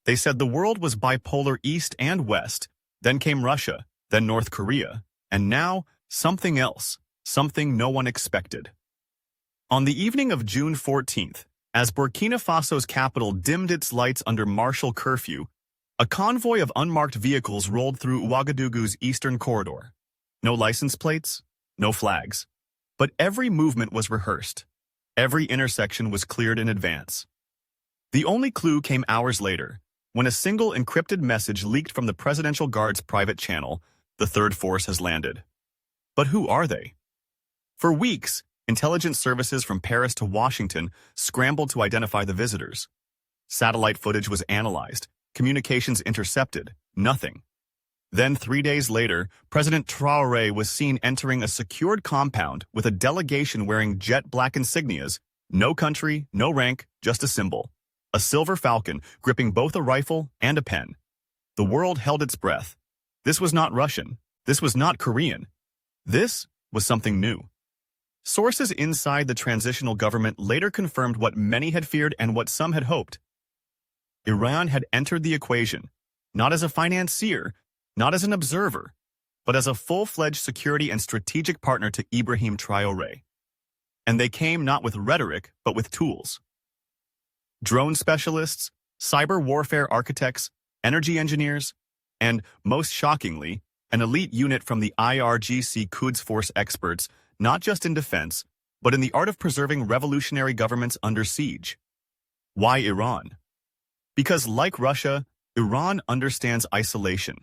They said the world was bipolar east and west, then came Russia, then North Korea, and now something else, something no one expected. On the evening of June 14th, as Burkina Faso's capital dimmed its lights under martial curfew, a convoy of unmarked vehicles rolled through Ouagadougou's eastern corridor. No license plates, no flags. But every movement was rehearsed. Every intersection was cleared in advance. The only clue came hours later, when a single encrypted message leaked from the Presidential Guard's private channel: the third force has landed. But who are they? For weeks, intelligence services from Paris to Washington scrambled to identify the visitors. Satellite footage was analyzed, communications intercepted, nothing. Then 3 days later, President Traoré was seen entering a secured compound with a delegation wearing jet black insignias, no country, no rank, just a symbol. A silver falcon gripping both a rifle and a pen. The world held its breath. This was not Russian. This was not Korean. This was something new. Sources inside the transitional government later confirmed what many had feared and what some had hoped. Iran had entered the equation, not as a financier, not as an observer, but as a full-fledged security and strategic partner to Ibrahim Traoré. And they came not with rhetoric, but with tools. Drone specialists, cyber warfare architects, energy engineers, and, most shockingly, an elite unit from the IRGC Quds Force experts, not just in defense, but in the art of preserving revolutionary governments under siege. Why Iran? Because, like Russia, Iran understands isolation.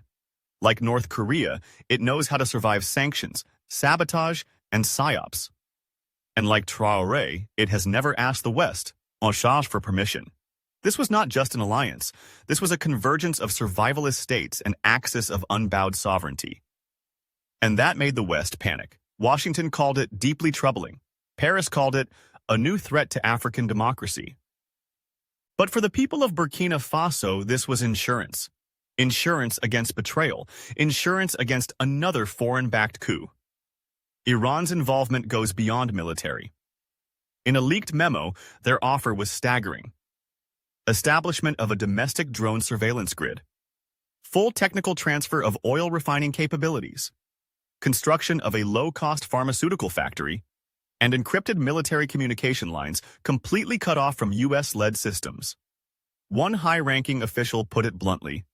Like North Korea, it knows how to survive sanctions, sabotage, and psyops. And like Traoré, it has never asked the West, en charge, for permission. This was not just an alliance. This was a convergence of survivalist states, an axis of unbowed sovereignty. And that made the West panic. Washington called it deeply troubling. Paris called it a new threat to African democracy. But for the people of Burkina Faso, this was insurance. Insurance against betrayal. Insurance against another foreign-backed coup. Iran's involvement goes beyond military. In a leaked memo, their offer was staggering. Establishment of a domestic drone surveillance grid. Full technical transfer of oil refining capabilities. Construction of a low-cost pharmaceutical factory, and encrypted military communication lines completely cut off from U.S.-led systems. One high-ranking official put it bluntly: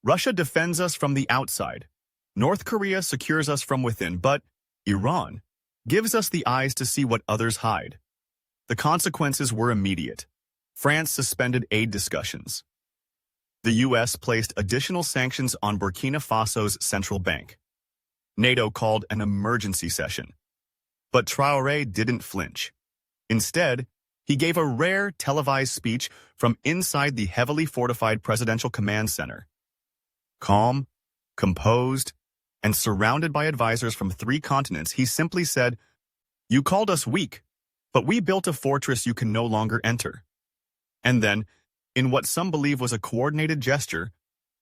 Russia defends us from the outside. North Korea secures us from within, but Iran gives us the eyes to see what others hide. The consequences were immediate. France suspended aid discussions. The U.S. placed additional sanctions on Burkina Faso's central bank. NATO called an emergency session. But Traoré didn't flinch. Instead, he gave a rare televised speech from inside the heavily fortified Presidential Command Center. Calm, composed, and surrounded by advisors from 3 continents, he simply said, "You called us weak, but we built a fortress you can no longer enter." And then, in what some believe was a coordinated gesture,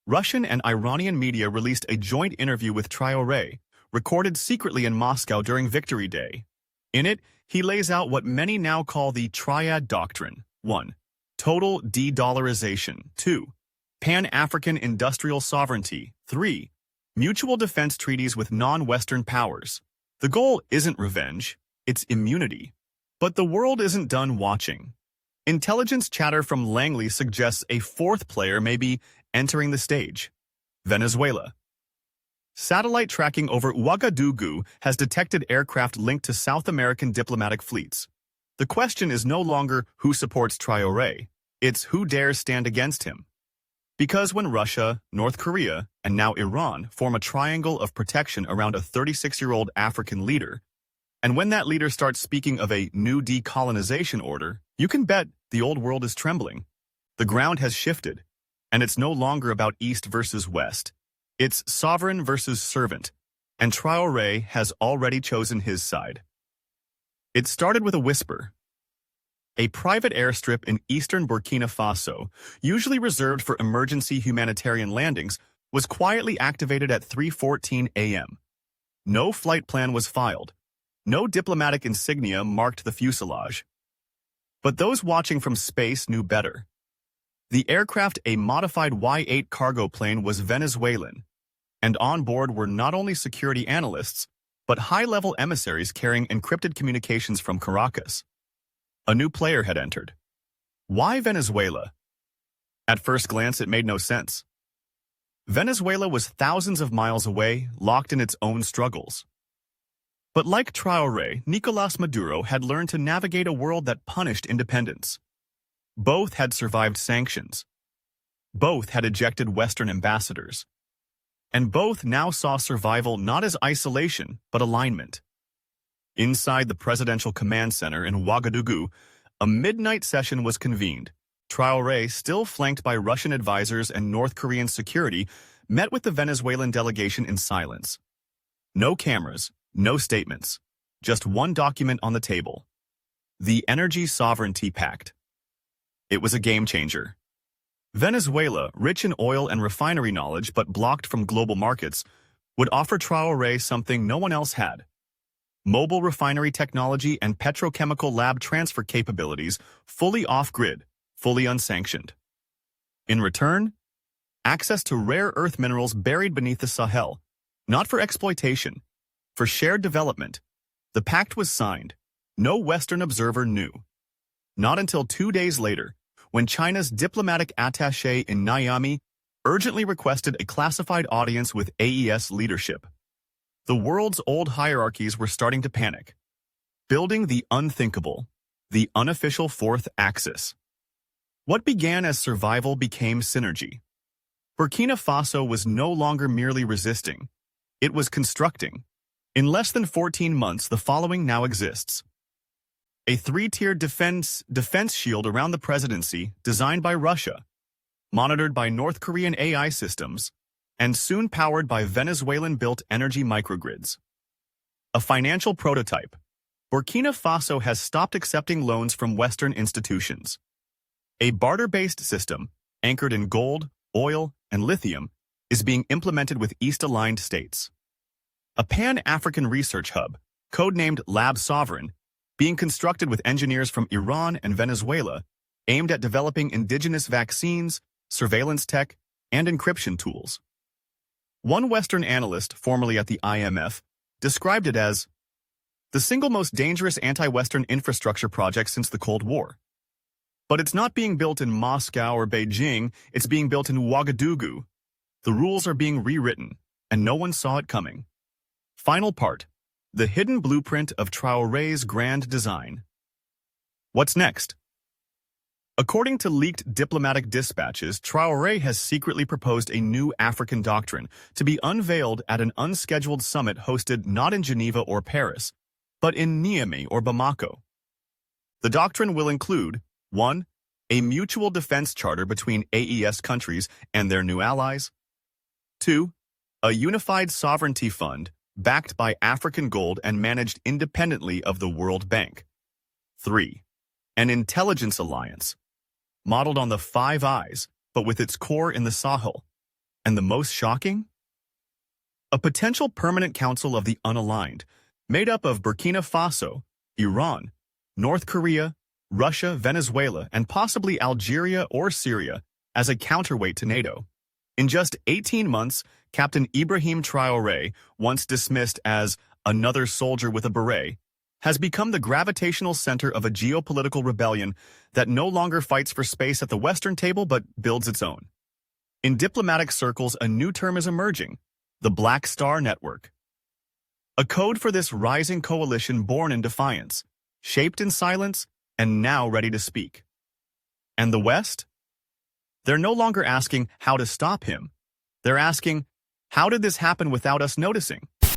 Russian and Iranian media released a joint interview with Traoré, recorded secretly in Moscow during Victory Day. In it, he lays out what many now call the Triad Doctrine. 1. Total de-dollarization. 2. Pan-African industrial sovereignty. 3. Mutual defense treaties with non-Western powers. The goal isn't revenge, it's immunity. But the world isn't done watching. Intelligence chatter from Langley suggests a 4th player may be entering the stage: Venezuela. Satellite tracking over Ouagadougou has detected aircraft linked to South American diplomatic fleets. The question is no longer who supports Traoré, it's who dares stand against him. Because when Russia, North Korea, and now Iran form a triangle of protection around a 36-year-old African leader, and when that leader starts speaking of a new decolonization order, you can bet the old world is trembling. The ground has shifted, and it's no longer about East versus West. It's sovereign versus servant, and Traoré has already chosen his side. It started with a whisper. A private airstrip in eastern Burkina Faso, usually reserved for emergency humanitarian landings, was quietly activated at 3:14 a.m. No flight plan was filed. No diplomatic insignia marked the fuselage. But those watching from space knew better. The aircraft, a modified Y-8 cargo plane, was Venezuelan, and on board were not only security analysts, but high-level emissaries carrying encrypted communications from Caracas. A new player had entered. Why Venezuela? At first glance, it made no sense. Venezuela was thousands of miles away, locked in its own struggles. But like Traoré, Nicolás Maduro had learned to navigate a world that punished independence. Both had survived sanctions. Both had ejected Western ambassadors. And both now saw survival not as isolation, but alignment. Inside the Presidential Command Center in Ouagadougou, a midnight session was convened. Traoré, still flanked by Russian advisors and North Korean security, met with the Venezuelan delegation in silence. No cameras, no statements, just one document on the table. The Energy Sovereignty Pact. It was a game-changer. Venezuela, rich in oil and refinery knowledge but blocked from global markets, would offer Traoré something no one else had: mobile refinery technology and petrochemical lab transfer capabilities, fully off-grid, fully unsanctioned. In return, access to rare earth minerals buried beneath the Sahel, not for exploitation, for shared development. The pact was signed. No Western observer knew. Not until 2 days later, when China's diplomatic attaché in Niamey urgently requested a classified audience with AES leadership. The world's old hierarchies were starting to panic, building the unthinkable, the unofficial fourth axis. What began as survival became synergy. Burkina Faso was no longer merely resisting. It was constructing. In less than 14 months, the following now exists. A three-tiered defense shield around the presidency, designed by Russia, monitored by North Korean AI systems, and soon powered by Venezuelan-built energy microgrids. A financial prototype. Burkina Faso has stopped accepting loans from Western institutions. A barter-based system, anchored in gold, oil, and lithium, is being implemented with East-aligned states. A Pan-African research hub, codenamed Lab Sovereign, being constructed with engineers from Iran and Venezuela, aimed at developing indigenous vaccines, surveillance tech, and encryption tools. One Western analyst, formerly at the IMF, described it as the single most dangerous anti-Western infrastructure project since the Cold War. But it's not being built in Moscow or Beijing, it's being built in Ouagadougou. The rules are being rewritten, and no one saw it coming. Final part. The hidden blueprint of Traoré's grand design. What's next? According to leaked diplomatic dispatches, Traoré has secretly proposed a new African doctrine to be unveiled at an unscheduled summit hosted not in Geneva or Paris, but in Niamey or Bamako. The doctrine will include 1. A mutual defense charter between AES countries and their new allies. 2. A unified sovereignty fund backed by African gold and managed independently of the World Bank. 3. An intelligence alliance, modeled on the Five Eyes, but with its core in the Sahel. And the most shocking? A potential permanent council of the unaligned, made up of Burkina Faso, Iran, North Korea, Russia, Venezuela, and possibly Algeria or Syria as a counterweight to NATO. In just 18 months, Captain Ibrahim Traoré, once dismissed as another soldier with a beret, has become the gravitational center of a geopolitical rebellion that no longer fights for space at the Western table but builds its own. In diplomatic circles, a new term is emerging: the Black Star Network. A code for this rising coalition born in defiance, shaped in silence, and now ready to speak. And the West? They're no longer asking how to stop him. They're asking, how did this happen without us noticing?